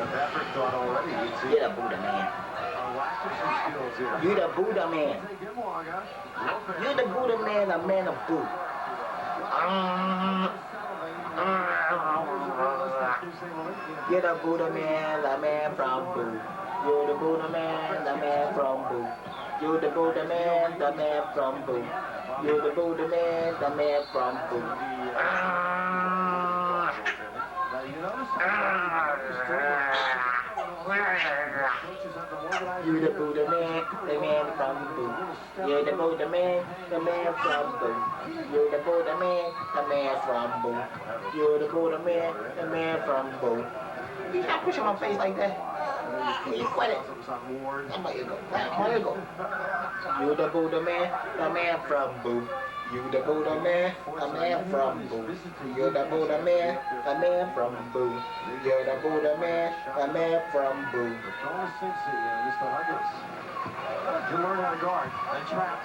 Patrick thought already he'd see. You're the Buddha man. You're the Buddha man. You're the Buddha man, a man of Boo. You're the Buddha man, the man from Boo. You're the Buddha man, the man from Boo. You're the Buddha man, the man from Boo. You're the Buddha man, the man from Boo. You're the Buddha man, the man from Boo. You're the Buddha man, the man from Boo. You're the Buddha man, the man from Boo. You're the Buddha man, the man from Boo. You can't push on my face like that. You quit it. There you go. There you go. You're the Buddha man, the man from Boo. You the Buddha man, the man from Boo. You're the Buddha man, the man from Boo. You're the Buddha man, the man from Boo. You learn how to guard and trap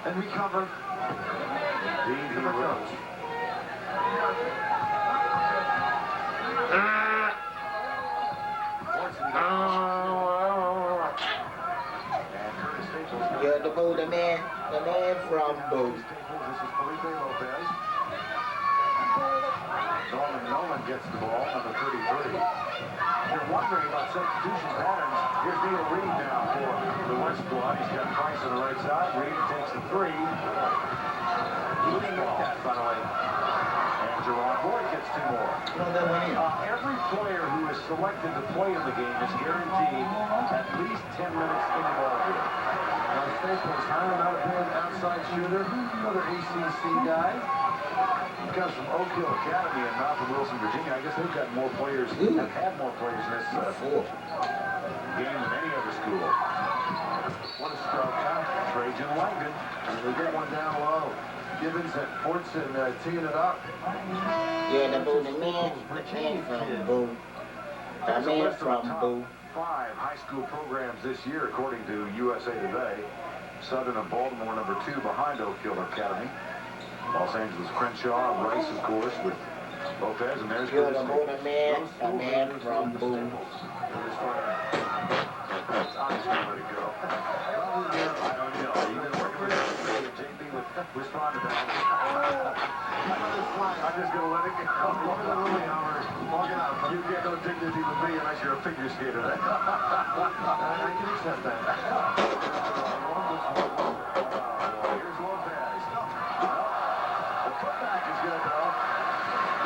and recover. Indeed, he rose. You're the Buddha man, the man from Boo. This is Felipe Lopez. Nolan gets the ball, number 33. You're wondering about substitution patterns. Here's Neil Reed now for the West squad. He's got Price on the right side. Reed takes the three. He didn't make that, by the way. And Gerard Boyd gets two more. Every player who is selected to play in the game is guaranteed at least 10 minutes in the ball game. Now, Staples, hiring out of outside shooter, another ACC guy. He comes from Oak Hill Academy in Malcolm Wilson, Virginia. I guess they've got more players, have had more players in this game than any other school. What a stroke, huh? Trajan Langdon. They get one down low. Gibbons at Fortson teeing it up. Yeah, the Buddha man, the man from Boo. The man from Boo. 5 high school programs this year, according to USA Today. Southern and Baltimore, number 2 behind Oak Hill Academy. Los Angeles Crenshaw, Rice, of course, with Lopez, and there's You're the Buddha man, the man from Boo. That's honestly where to go. I don't know. You've been working with JP with respond to that. I'm just going to let it go. You get no dignity with me unless you're a figure skater. I can accept that. Here's Lopez. The putback is good, though.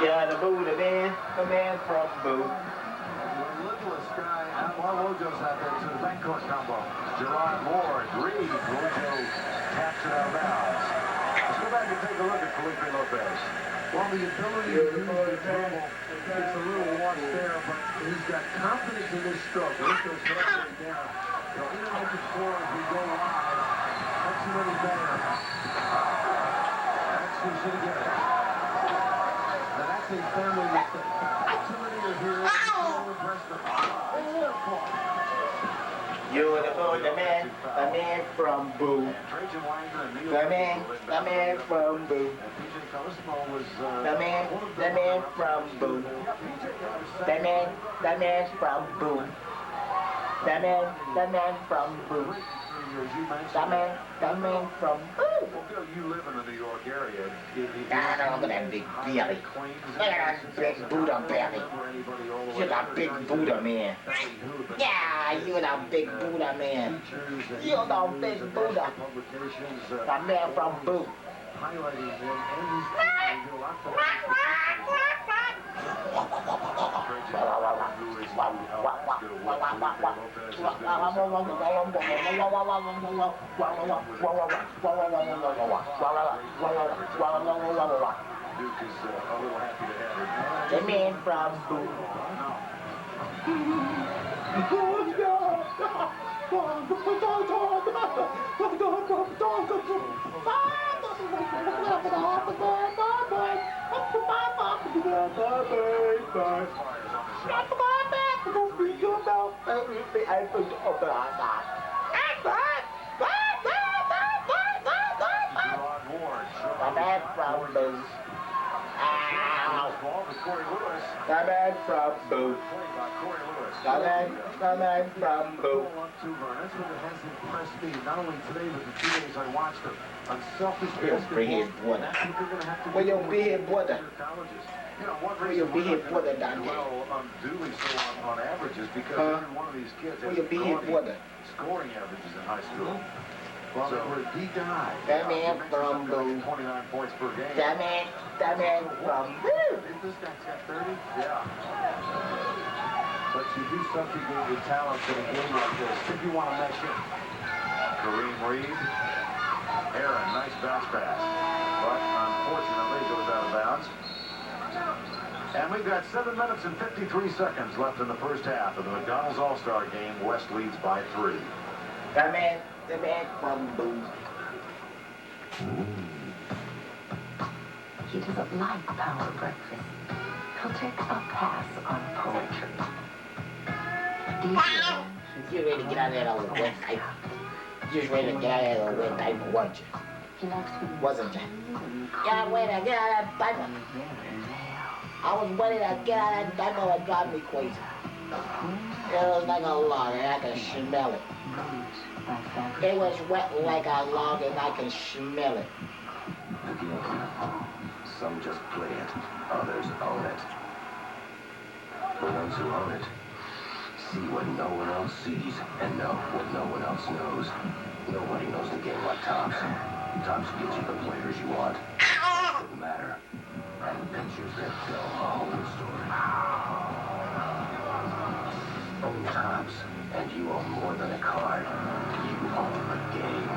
Yeah, the Buddha man, the man from Boo. Littlest guy, Mojo's out there to the backcourt combo. Gerard Moore, Reed, Mojo taps it out of bounds. Let's go back and take a look at Felipe Lopez. Well, the ability to use the dribble, it's a little washed there, but he's got confidence in his stroke. This goes right down. He'll interrupt the score as we go live. That's too many better. That's who should get it. Now that's a family mistake. Too many are here. You're the Buddha man, the man from Boo. The man from Boo. The man from Boo. The man from Boo. The man from Boo. The man from Boo. Well, you live in the New York area. I know, look at that big belly. Look at that big Buddha belly. You're the big Buddha man. Yeah, you're the big Buddha man. You're the big Buddha. The man from Boo. The man from Boo. The man from Boo. Ow. ball to Corey Lewis. The man from Boo. Played by Corey Lewis. The man from Boo. That's what has impressed me, not only today, but the 2 days I watched them. Unselfish Where your big brother? Where your big brother? You know, one Where your reason big brother down there? well, unduly so on averages because every one of these kids Where has your big brother? scoring averages in high school. So he died. That man from Boo. 29 points per game. That man from Boo. This guy's got 30? Yeah. But you do subjugate your talents in a game like this if you want to mesh it. Kareem Reed. Aaron, nice bounce pass. But unfortunately goes out of bounds. And we've got 7 minutes and 53 seconds left in the first half of the McDonald's All-Star game. West leads by 3. The man from Boo. He doesn't like power breakfast. He'll take a pass on poetry. You ready to get out of that old website? You just ready to get out of that old website, weren't you? He likes to Wasn't you? Yeah, ready to get out of that diaper. I was ready to get out of that diaper that drive me crazy. It was like a log and I could smell it. It was wet like a log and I can smell it. Again, some just play it, others own it. The ones who own it see what no one else sees and know what no one else knows. Nobody knows the game like Topps. Topps gives you the players you want, that matter, and pictures that tell a whole story. Own Topps, and you own more than a card. You own the game.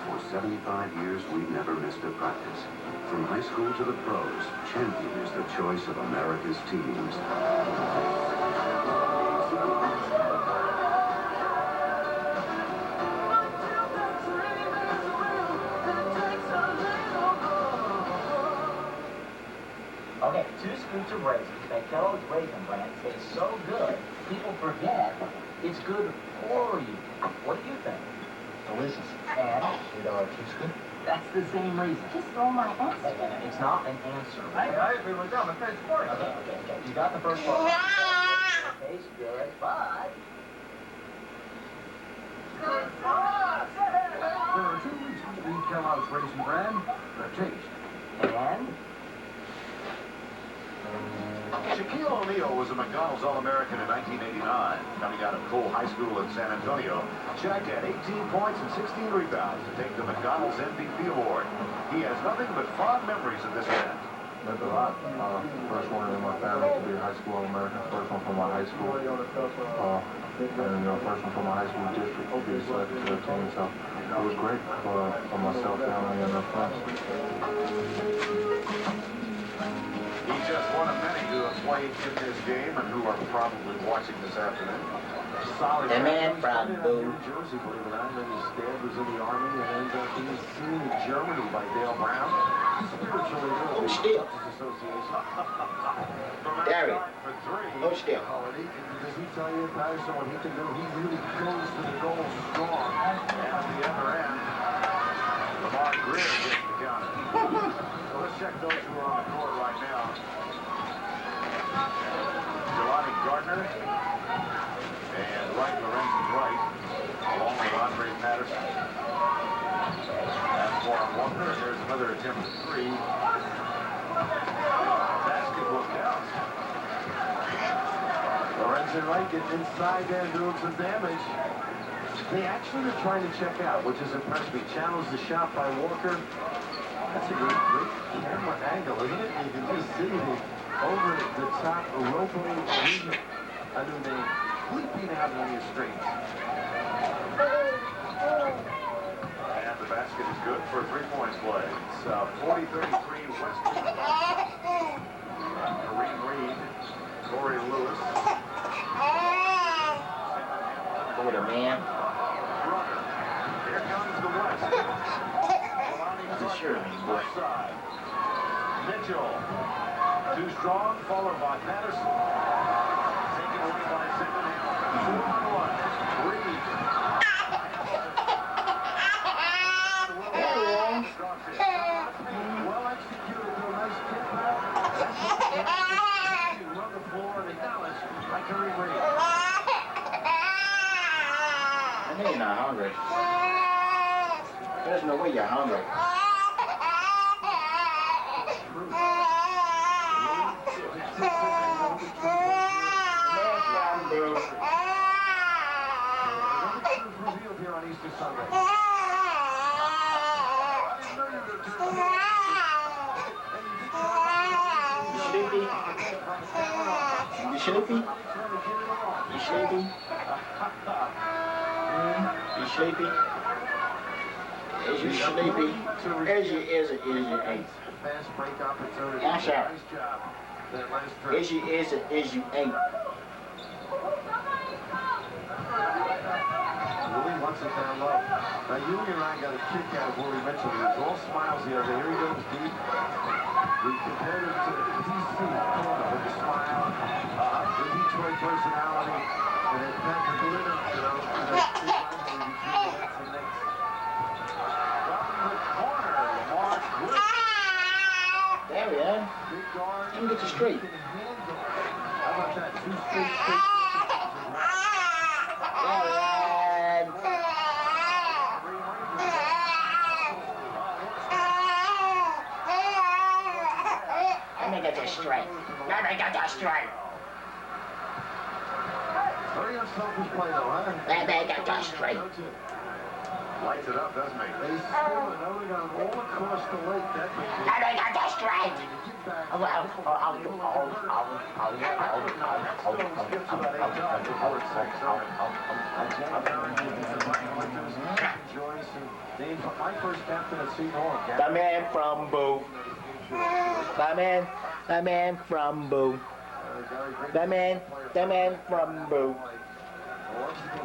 For 75 years, we've never missed a practice. From high school to the pros, Champion is the choice of America's teams. Okay, 2 scoops of raisins. That Kellogg's Raisin Bran tastes so good, people forget it's good for you. What do you think? Delicious. And $2 teaspoon. that's the same reason. Just stole my answer. It's not an answer. I agree with them. It tastes great. Okay. You got the first one. It tastes good, but... There are 2 reasons to eat Kellogg's Raisin Bran. Their taste. And... Shaquille O'Neal was a McDonald's All-American in 1989. Coming out of Cole High School in San Antonio, Shaq had 18 points and 16 rebounds to take the McDonald's MVP award. He has nothing but fond memories of this event. Meant a lot. First one in my family to be a high school All-American. First one from my high school. And first one from my high school district to be selected to the team. So it was great for myself, family, and my friends. He's just one of many who have played in this game and who are probably watching this afternoon. Solid. The man from Boo. New Jersey, believe it or not. His dad was in the Army and ended up being seen in Germany by Dale Brown. Spiritually ill. Oh, still. Association. Darryl. For 3. Oh, still. Does he tell you, Patterson, what he can do? He really goes to the goal strong. And at the other end, Lamar Greer gets the counter. So let's check those who are on the court right now. Jelani Gardner and Wright Lorenzen's right, along with Andre Patterson. That's Walker. There's another attempt at 3. Basket will count. Lorenzen Wright gets inside there and doing some damage. They actually are trying to check out, which has impressed me. Challenged the shot by Walker. That's a great camera angle, isn't it? You can just see the over the top roping region. I mean, they leaping out on your strings. And the basket is good for a 3-point play. It's 40-33 West. Kareem Reed, Corey Lewis. Oh, the man. Here comes the West. Sure, Left side. Mitchell. Too strong, followed by Patterson. Taking Well executed to a nice kick back. That's what run the floor and acknowledged by Curry Reed. I know you're not hungry. There's no way you're hungry. Revealed here on Easter Sunday. Sleepy? You sleepy? You sleepy? You sleepy? Is you sleepy? Is you ain't? Fast break opportunity. Cash out. Nice job. That last trip. Is you ain't? Willie wants it down low. Now, you and I got a kick out of where we mentioned he was all smiles the other day. Here he goes deep. We compared him to DC corner with a smile, the Detroit personality, and then Patrick Glitter, you know, and a big rivalry between the Nets and Knicks. From the corner, Lamar Glitter. There we are. Big guard. Let me get you straight. How about that? Two straight. Let me get you straight. Let me get you straight. Very unselfish play, though, huh? Let me get you straight. Lights it up, doesn't he? They score another gun all across the lake. That may be. Let me get you straight. My first captain at Seton. The man from Boo. The man from Boo. The man from Boo.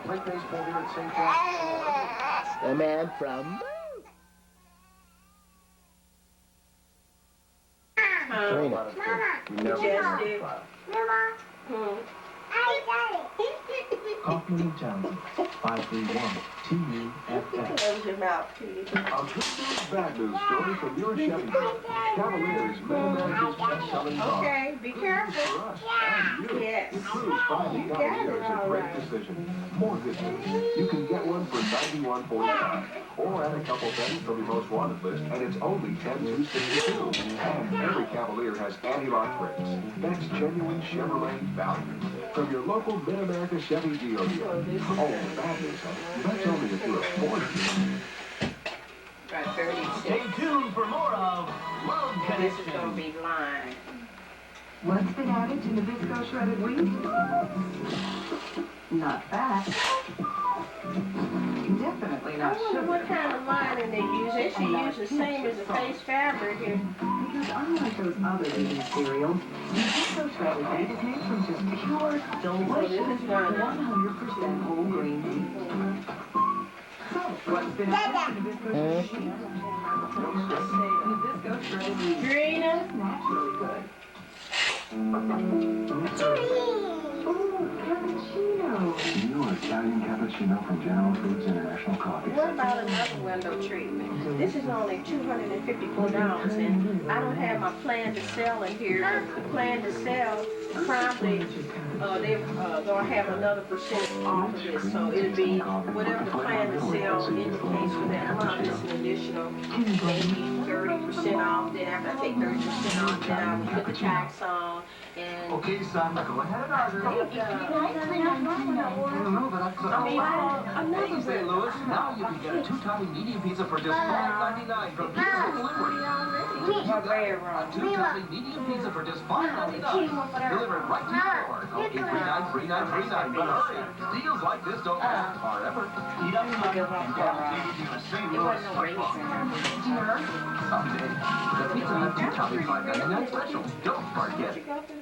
Play baseball here at St. John's. The man from Boo. Serena. Coffee Johnson, 531-TUFF. Close your mouth, please. A good news, bad news story from your Chevy. Cavaliers, Mid-America's best-selling car. Okay, be careful. For us and you. Yes. The Cruise finally got here is a great decision. More good news. You can get one for $91.45, or add a couple pennies from your most wanted list, and it's only $10,262. And every Cavalier has anti-lock brakes. That's genuine Chevrolet value. From your local Mid-America Chevy dealer. Oh, bad news, huh? That's only if you're a foreigner. Right, 36. Stay tuned for more of Love This is Connection. going to be line. What's been added to Nabisco shredded wheat? Not fat. Definitely I not wonder sugar. what kind of lining they use. They should use the same as the face fabric here. Because unlike those other vegan cereals, Nabisco shredded wheat is made from just pure, delicious, 100% whole grain wheat. So, what's been added to Nabisco shredded wheat? Nabisco shredded wheat. Greener. It's naturally good. Ooh, cappuccino. New Italian cappuccino from General Foods International Coffee. What about another window treatment? This is only $254, and I don't have my plan to sell in here. The plan to sell, probably they're gonna have another percent off of this, so it'll be whatever the plan to sell indicates for that month. It's an additional maybe 30% off. Then after I take 30% off, then I will put the tax on. And Okay, son, go ahead and order. I mean, another Hey, St. Louis, now you can get a two-topping medium pizza for just $5.99 from Pizza Delivery. my very wrong. Two-topping medium pizza for just $5.99. Delivered right to your door. Call 839-3939. But hurry, deals like this don't last forever. Eat up, son, and get you to St. It Louis. wasn't no race. Someday, the Pizza Hut two-topping $5.99 special. Don't forget. Go to the